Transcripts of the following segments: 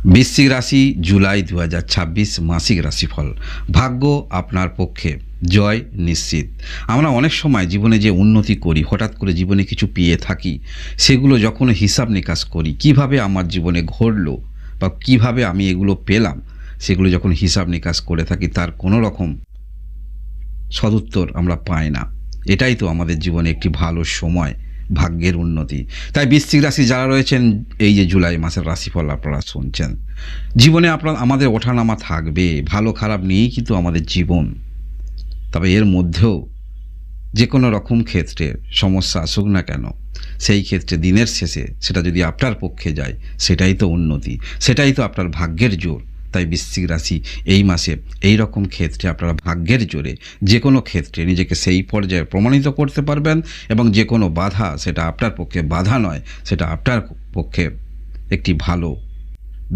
বৃশ্চিক রাশি জুলাই 2026 মাসিক রাশিফল। ভাগ্য আপনার পক্ষে, জয় নিশ্চিত। আমরা অনেক সময় জীবনে যে উন্নতি করি, হঠাৎ করে জীবনে কিছু পেয়ে থাকি, সেগুলো যখন হিসাব নিকাশ করি কিভাবে আমার জীবনে ঘটলো বা কিভাবে আমি এগুলো পেলাম, সেগুলো যখন হিসাব নিকাশ করে থাকি তার কোনো রকম সদুত্তর আমরা পাই না। এটাই তো আমাদের জীবনে একটি ভালো সময়, ভাগ্যের উন্নতি। তাই বৃশ্চিক রাশি যারা রয়েছেন, এই যে জুলাই মাসের রাশিফল আপনারা শুনছেন, জীবনে আমাদের ওঠানামা থাকবে, ভালো খারাপ নিয়েই কিন্তু আমাদের জীবন। তবে এর মধ্যেও যে কোনো রকম ক্ষেত্রে সমস্যা আসুক না কেন, সেই ক্ষেত্রে দিনের শেষে সেটা যদি আপনার পক্ষে যায়, সেটাই তো উন্নতি, সেটাই তো আপনার ভাগ্যের জোর। তাই বৃশ্চিক রাশি এই মাসে এই রকম ক্ষেত্রে আপনারা ভাগ্যের জোরে যে কোনো ক্ষেত্রে নিজেকে সেই পর্যায়ে প্রমাণিত করতে পারবেন, এবং যে কোনো বাধা সেটা আপনার পক্ষে বাধা নয়, সেটা আপনার পক্ষে একটি ভালো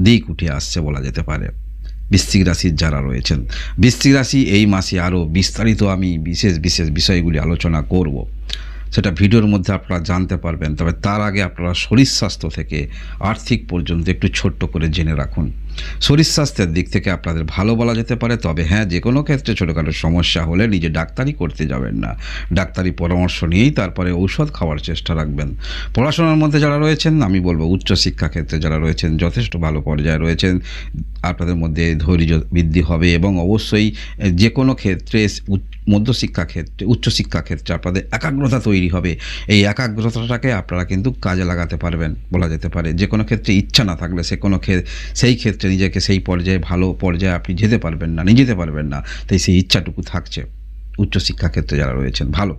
দিক উঠে আসছে বলা যেতে পারে। বৃশ্চিক রাশির যারা রয়েছেন, বৃশ্চিক রাশি এই মাসে আরও বিস্তারিত আমি বিশেষ বিষয়গুলি আলোচনা করব, সেটা ভিডিওর মধ্যে আপনারা জানতে পারবেন। তবে তার আগে আপনারা শরীর স্বাস্থ্য থেকে আর্থিক পর্যন্ত একটু ছোট্ট করে জেনে রাখুন। শরীর স্বাস্থ্যের দিক থেকে আপনাদের ভালো বলা যেতে পারে, তবে হ্যাঁ, যে কোনো ক্ষেত্রে ছোটোখাটো সমস্যা হলে নিজে ডাক্তারি করতে যাবেন না, ডাক্তারি পরামর্শ নিয়েই তারপরে ঔষধ খাওয়ার চেষ্টা রাখবেন। পড়াশোনার মধ্যে যারা রয়েছেন, আমি বলবো উচ্চশিক্ষা ক্ষেত্রে যারা রয়েছেন যথেষ্ট ভালো পর্যায়ে রয়েছেন, আপনাদের মধ্যে ধৈর্য বৃদ্ধি হবে, এবং অবশ্যই যে কোনো ক্ষেত্রে মধ্যশিক্ষা ক্ষেত্রে উচ্চশিক্ষা ক্ষেত্রে আপনাদের একাগ্রতা তৈরি হবে। এই একাগ্রতাটাকে আপনারা কিন্তু কাজে লাগাতে পারবেন বলা যেতে পারে। যে কোনো ক্ষেত্রে ইচ্ছা না থাকলে সেই ক্ষেত্রে নিজেকে সেই পর্যায়ে ভালো পর্যায়ে আপনি যেতে পারবেন না, নিয়ে যেতে পারবেন না। তাই সেই ইচ্ছাটুকু থাকছে উচ্চশিক্ষা ক্ষেত্রে যারা রয়েছেন। ভালো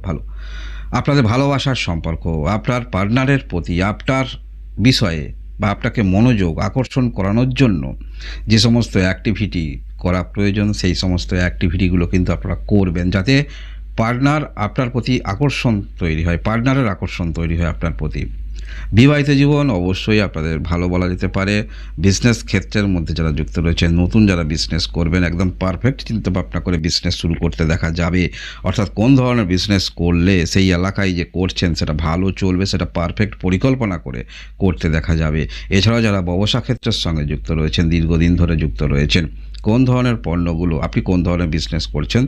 আপনাদের ভালোবাসার সম্পর্ক, আপনার পার্টনারের প্রতি, আপনার বিষয়ে বা আপনাকে মনোযোগ আকর্ষণ করানোর জন্য যে সমস্ত অ্যাক্টিভিটি করা প্রয়োজন, সেই সমস্ত অ্যাক্টিভিটিগুলো কিন্তু আপনারা করবেন, যাতে পার্টনার আপনার প্রতি আকর্ষণ তৈরি হয়, পার্টনারের আকর্ষণ তৈরি হয় আপনার প্রতি। বিবাহিত জীবন অবশ্যই আপনাদের ভালো বলা যেতে পারে। বিজনেস ক্ষেত্রের মধ্যে যারা যুক্ত রয়েছেন, নতুন যারা বিজনেস করবেন, একদম পারফেক্ট চিন্তাভাবনা করে বিজনেস শুরু করতে দেখা যাবে। অর্থাৎ কোন ধরনের বিজনেস করলে সেই এলাকায় যে করছেন সেটা ভালো চলবে, সেটা পারফেক্ট পরিকল্পনা করে করতে দেখা যাবে। এছাড়াও যারা ব্যবসা ক্ষেত্রের সঙ্গে যুক্ত রয়েছেন, দীর্ঘদিন ধরে যুক্ত রয়েছেন, কোন ধরনের পণ্যগুলো আপনি কোন ধরনের বিজনেস করছেন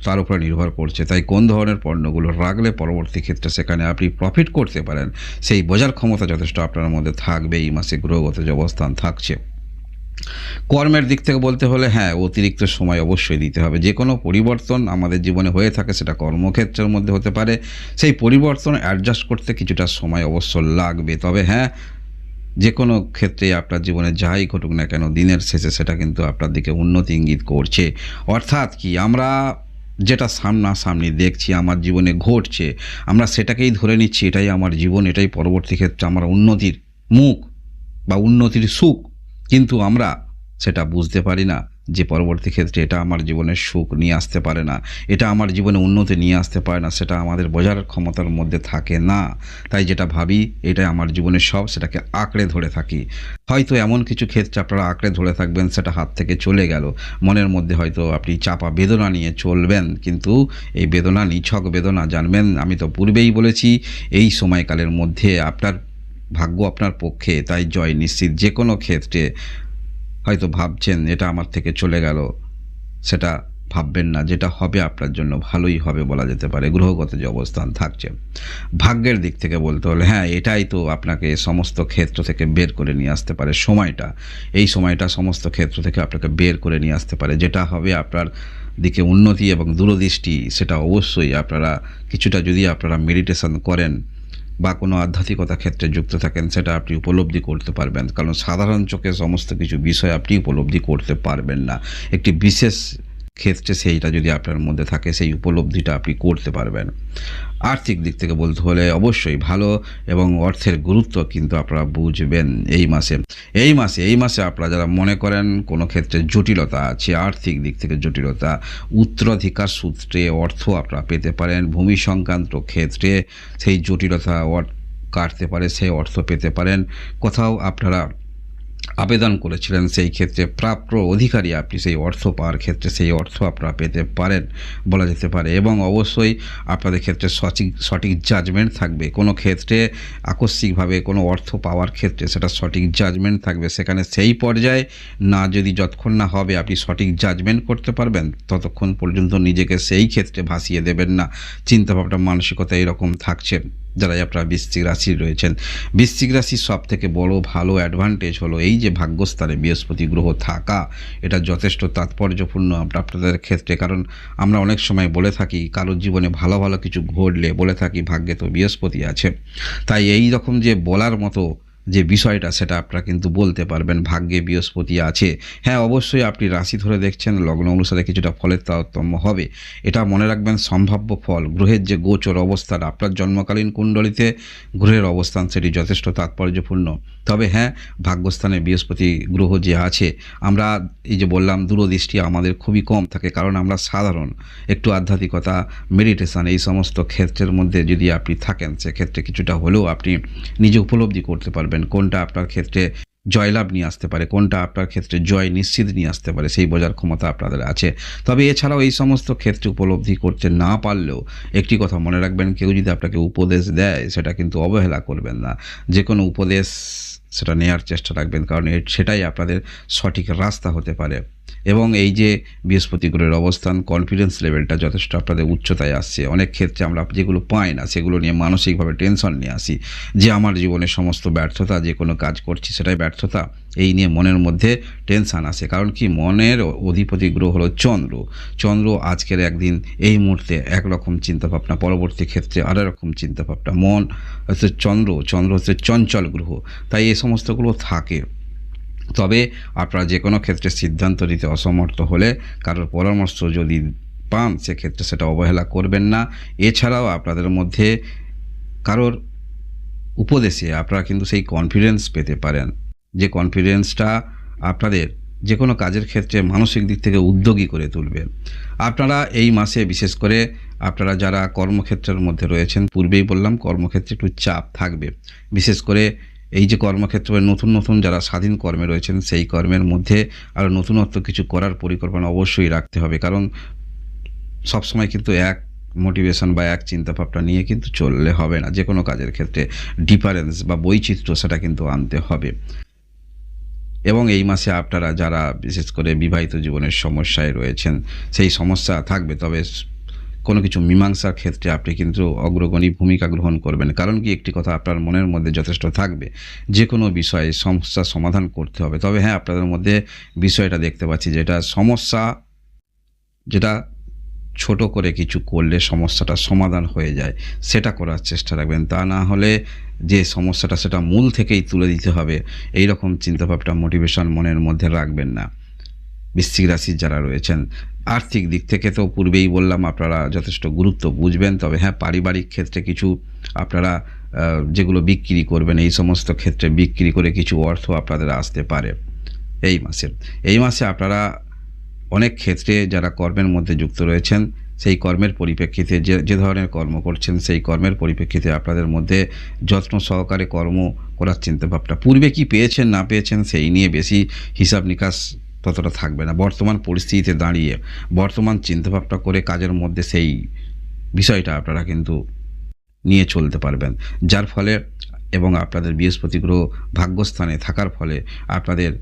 তার উপরে নির্ভর করছে। তাই কোন ধরনের পণ্যগুলো রাখলে পরবর্তী ক্ষেত্রে সেখানে আপনি প্রফিট করতে পারেন, সেই বোঝার ক্ষমতা যথেষ্ট আপনার মধ্যে থাকবে। এই মাসে গ্রহগত যে অবস্থান থাকছে, কর্মের দিক থেকে বলতে হলে হ্যাঁ, অতিরিক্ত সময় অবশ্যই দিতে হবে। যে কোনো পরিবর্তন আমাদের জীবনে হয়ে থাকে, সেটা কর্মক্ষেত্রের মধ্যে হতে পারে, সেই পরিবর্তন অ্যাডজাস্ট করতে কিছুটা সময় অবশ্য লাগবে। তবে হ্যাঁ, যে কোনো ক্ষেত্রে আপনার জীবনে যাই ঘটুক না কেন, দিনের শেষে সেটা কিন্তু আপনার দিকে উন্নতি ইঙ্গিত করছে। অর্থাৎ কি, আমরা যেটা সামনাসামনি দেখছি আমার জীবনে ঘটছে, আমরা সেটাকেই ধরে নিচ্ছি এটাই আমার জীবন, এটাই পরবর্তী ক্ষেত্রে আমার উন্নতির মুখ বা উন্নতির সুখ। কিন্তু আমরা সেটা বুঝতে পারি না যে পরবর্তী ক্ষেত্রে এটা আমার জীবনের সুখ নিয়ে আসতে পারে না, এটা আমার জীবনে উন্নতি নিয়ে আসতে পারে না, সেটা আমাদের বোঝার ক্ষমতার মধ্যে থাকে না। তাই যেটা ভাবি এটাই আমার জীবনের সব, সেটাকে আঁকড়ে ধরে থাকি। হয়তো এমন কিছু ক্ষেত্রে আপনারা আঁকড়ে ধরে থাকবেন, সেটা হাত থেকে চলে গেল, মনের মধ্যে হয়তো আপনি চাপা বেদনা নিয়ে চলবেন, কিন্তু এই বেদনা নিছক বেদনা। জানবেন, আমি তো পূর্বেই বলেছি, এই সময়কালের মধ্যে আপনার ভাগ্য আপনার পক্ষে, তাই জয় নিশ্চিত। যে কোনো ক্ষেত্রে হয়তো ভাবছেন এটা আমার থেকে চলে গেল, সেটা ভাববেন না, যেটা হবে আপনার জন্য ভালোই হবে বলা যেতে পারে। গ্রহগত যে অবস্থান থাকছে, ভাগ্যের দিক থেকে বলতে হলে হ্যাঁ, এটাই তো আপনাকে সমস্ত ক্ষেত্র থেকে বের করে নিয়ে আসতে পারে। এই সময়টা সমস্ত ক্ষেত্র থেকে আপনাকে বের করে নিয়ে আসতে পারে, যেটা হবে আপনার দিকে উন্নতি এবং দূরদৃষ্টি। সেটা অবশ্যই আপনারা কিছুটা যদি আপনারা মেডিটেশন করেন বা কোনো আধ্যাত্মিকতা ক্ষেত্রে যুক্ত থাকেন, সেটা আপনি উপলব্ধি করতে পারবেন। কারণ সাধারণ চোখে সমস্ত কিছু বিষয় আপনি উপলব্ধি করতে পারবেন না, একটি বিশেষ ক্ষেত্রে সেইটা যদি আপনার মধ্যে থাকে, সেই উপলব্ধিটা আপনি করতে পারবেন। আর্থিক দিক থেকে বলতে হলে অবশ্যই ভালো, এবং অর্থের গুরুত্ব কিন্তু আপনারা বুঝবেন এই মাসে আপনারা যারা মনে করেন কোনো ক্ষেত্রে জটিলতা আছে, আর্থিক দিক থেকে জটিলতা, উত্তরাধিকার সূত্রে অর্থ আপনারা পেতে পারেন, ভূমি সংক্রান্ত ক্ষেত্রে সেই জটিলতা কাটতে পারে, সেই অর্থ পেতে পারেন। কোথাও আপনারা আবেদন করেছিলেন সেই ক্ষেত্রে প্রাপ্য অধিকারী আপনি সেই অর্থ পাওয়ার ক্ষেত্রে সেই অর্থ আপনারা পেতে পারেন বলা যেতে পারে। এবং অবশ্যই আপনাদের ক্ষেত্রে সঠিক জাজমেন্ট থাকবে। কোনো ক্ষেত্রে আকস্মিকভাবে কোনো অর্থ পাওয়ার ক্ষেত্রে সেটা সঠিক জাজমেন্ট থাকবে, সেখানে সেই পর্যায়ে না যদি যতক্ষণ না হবে আপনি সঠিক জাজমেন্ট করতে পারবেন ততক্ষণ পর্যন্ত নিজেকে সেই ক্ষেত্রে ভাসিয়ে দেবেন না। চিন্তাভাবনা মানসিকতা এরকম থাকছে। যারা আপনারা বৃশ্চিক রাশি রয়েছেন, বৃশ্চিক রাশির সব থেকে বড় ভালো অ্যাডভান্টেজ হলো এই যে ভাগ্যস্থানে বৃহস্পতি গ্রহ থাকা, এটা যথেষ্ট তাৎপর্যপূর্ণ আপনাদের ক্ষেত্রে। কারণ আমরা অনেক সময় বলে থাকি কারোর জীবনে ভালো ভালো কিছু ঘটলে বলে থাকি ভাগ্যে তো বৃহস্পতি আছে। তাই এই রকম যে বলার মতো যে বিষয়টা সেটা আপনারা কিন্তু বলতে পারবেন ভাগ্যে বৃহস্পতি আছে। হ্যাঁ, অবশ্যই আপনি রাশি ধরে দেখছেন, লগ্ন অনুসারে কিছুটা ফলের তারতম্য হবে। এটা মনে রাখবেন সম্ভাব্য ফল, গ্রহের যে গোচর অবস্থান আপনার জন্মকালীন কুণ্ডলিতে গ্রহের অবস্থান সেটি যথেষ্ট তাৎপর্যপূর্ণ। তবে হ্যাঁ, ভাগ্যস্থানে বৃহস্পতি গ্রহ যে আছে, আমরা এই যে বললাম দূরদৃষ্টি আমাদের খুবই কম থাকে, কারণ আমরা সাধারণ একটু আধ্যাত্মিকতা, মেডিটেশন এই সমস্ত ক্ষেত্রের মধ্যে যদি আপনি থাকেন সেক্ষেত্রে কিছুটা হলেও আপনি নিজে উপলব্ধি করতে পারবেন কোনটা আপনার ক্ষেত্রে জয়লাভ নিয়ে আসতে পারে, কোনটা আপনার ক্ষেত্রে জয় নিশ্চিত নিয়ে আসতে পারে, সেই বোঝার ক্ষমতা আপনাদের আছে। তবে এছাড়াও এই সমস্ত ক্ষেত্রে উপলব্ধি করতে না পারলেও একটি কথা মনে রাখবেন, কেউ যদি আপনাকে উপদেশ দেয় সেটা কিন্তু অবহেলা করবেন না। যে কোনো উপদেশ সেটা নেওয়ার চেষ্টা রাখবেন, কারণ সেটাই আপনাদের সঠিক রাস্তা হতে পারে। এবং এই যে বৃহস্পতি গ্রহের অবস্থান, কনফিডেন্স লেভেলটা যথেষ্ট আপনাদের উচ্চতায় আসছে। অনেক ক্ষেত্রে আমরা যেগুলো পাই না সেগুলো নিয়ে মানসিকভাবে টেনশন নিয়ে আসি, যে আমার জীবনের সমস্ত ব্যর্থতা, যে কোনো কাজ করছি সেটাই ব্যর্থতা, এই নিয়ে মনের মধ্যে টেনশান আসে। কারণ কি, মনের অধিপতি গ্রহ হলো চন্দ্র। চন্দ্র আজকের একদিন এই মুহূর্তে একরকম চিন্তাভাবনা, পরবর্তী ক্ষেত্রে আরও রকম চিন্তাভাবনা। মন হচ্ছে চন্দ্র হচ্ছে চঞ্চল গ্রহ, তাই এই সমস্তগুলো থাকে। তবে আপনারা যে কোনো ক্ষেত্রে সিদ্ধান্ত নিতে অসমর্থ হলে কারোর পরামর্শ যদি পান সেক্ষেত্রে সেটা অবহেলা করবেন না। এছাড়াও আপনাদের মধ্যে কারোর উপদেশে আপনারা কিন্তু সেই কনফিডেন্স পেতে পারেন, যে কনফিডেন্সটা আপনাদের যে কোনো কাজের ক্ষেত্রে মানসিক দিক থেকে উদ্যোগী করে তুলবে। আপনারা এই মাসে বিশেষ করে আপনারা যারা কর্মক্ষেত্রের মধ্যে রয়েছেন, পূর্বেই বললাম কর্মক্ষেত্রে একটু চাপ থাকবে। বিশেষ করে এই যে কর্মক্ষেত্রে নতুন যারা স্বাধীন কর্মে রয়েছেন সেই কর্মের মধ্যে আরও নতুনত্ব কিছু করার পরিকল্পনা অবশ্যই রাখতে হবে। কারণ সবসময় কিন্তু এক মোটিভেশন বা এক চিন্তাভাবনা নিয়ে কিন্তু চললে হবে না। যে কোনো কাজের ক্ষেত্রে ডিফারেন্স বা বৈচিত্র্য সেটা কিন্তু আনতে হবে। এবং এই মাসে আপনারা যারা বিশেষ করে বিবাহিত জীবনের সমস্যায় রয়েছেন সেই সমস্যা থাকবে, তবে কোনো কিছু মীমাংসার ক্ষেত্রে আপনি কিন্তু অগ্রগণী ভূমিকা গ্রহণ করবেন। কারণ কি, একটি কথা আপনার মনের মধ্যে যথেষ্ট থাকবে, যে কোনো বিষয়ে সমস্যার সমাধান করতে হবে। তবে হ্যাঁ, আপনাদের মধ্যে বিষয়টা দেখতে পাচ্ছি যেটা সমস্যা, যেটা ছোট করে কিছু করলে সমস্যাটা সমাধান হয়ে যায় সেটা করার চেষ্টা রাখবেন। তা না হলে যে সমস্যাটা সেটা মূল থেকেই তুলে দিতে হবে এই রকম চিন্তাভাবনা, মোটিভেশন মনের মধ্যে রাখবেন না। বৃশ্চিক রাশির যারা রয়েছেন, আর্থিক দিক থেকে তো পূর্বেই বললাম আপনারা যথেষ্ট গুরুত্ব বুঝবেন। তবে হ্যাঁ, পারিবারিক ক্ষেত্রে কিছু আপনারা যেগুলো বিক্রি করবেন এই সমস্ত ক্ষেত্রে বিক্রি করে কিছু অর্থ আপনাদের আসতে পারে এই মাসে আপনারা অনেক ক্ষেত্রে যারা কর্মের মধ্যে যুক্ত রয়েছেন সেই কর্মের পরিপ্রেক্ষিতে যে ধরনের কর্ম করছেন সেই কর্মের পরিপ্রেক্ষিতে আপনাদের মধ্যে যত্ন সহকারে কর্ম করার চিন্তাভাবনা, পূর্বে কি পেয়েছেন না পেয়েছেন সেই নিয়ে বেশি হিসাব নিকাশ ততটা থাকবে না। বর্তমান পরিস্থিতিতে দাঁড়িয়ে বর্তমান চিন্তাভাবনা করে কাজের মধ্যে সেই বিষয়টা আপনারা কিন্তু নিয়ে চলতে পারবেন, যার ফলে এবং আপনাদের বৃহস্পতি গ্রহ ভাগ্যস্থানে থাকার ফলে আপনাদের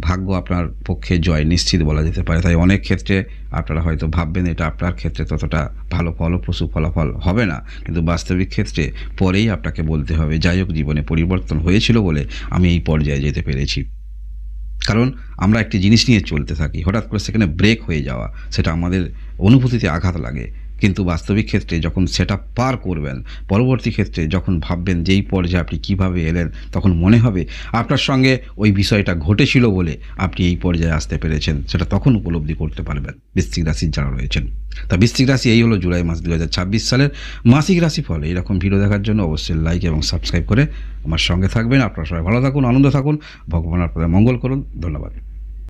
ভাগ্য আপনার পক্ষে জয় নিশ্চিত বলা যেতে পারে। তাই অনেক ক্ষেত্রে আপনারা হয়তো ভাববেন এটা আপনার ক্ষেত্রে ততটা ভালো ফলপ্রসূ ফলাফল হবে না, কিন্তু বাস্তবিক ক্ষেত্রে পরেই আপনাকে বলতে হবে যাই হোক জীবনে পরিবর্তন হয়েছিল বলে আমি এই পর্যায়ে যেতে পেরেছি। কারণ আমরা একটি জিনিস নিয়ে চলতে থাকি, হঠাৎ করে সেখানে ব্রেক হয়ে যাওয়া সেটা আমাদের অনুভূতিতে আঘাত লাগে, কিন্তু বাস্তবিক ক্ষেত্রে যখন সেটা পার করবেন, পরবর্তী ক্ষেত্রে যখন ভাববেন যে এই পর্যায়ে আপনি কীভাবে এলেন, তখন মনে হবে আপনার সঙ্গে ওই বিষয়টা ঘটেছিল বলে আপনি এই পর্যায়ে আসতে পেরেছেন, সেটা তখন উপলব্ধি করতে পারবেন বৃশ্চিক রাশির যারা রয়েছেন। তা বৃশ্চিক রাশি এই হলো জুলাই মাস 2026 সালের মাসিক রাশিফল। এইরকম ভিডিও দেখার জন্য অবশ্যই লাইক এবং সাবস্ক্রাইব করে আমার সঙ্গে থাকবেন। আপনারা সবাই ভালো থাকুন, আনন্দ থাকুন, ভগবান আপনাদের মঙ্গল করুন। ধন্যবাদ।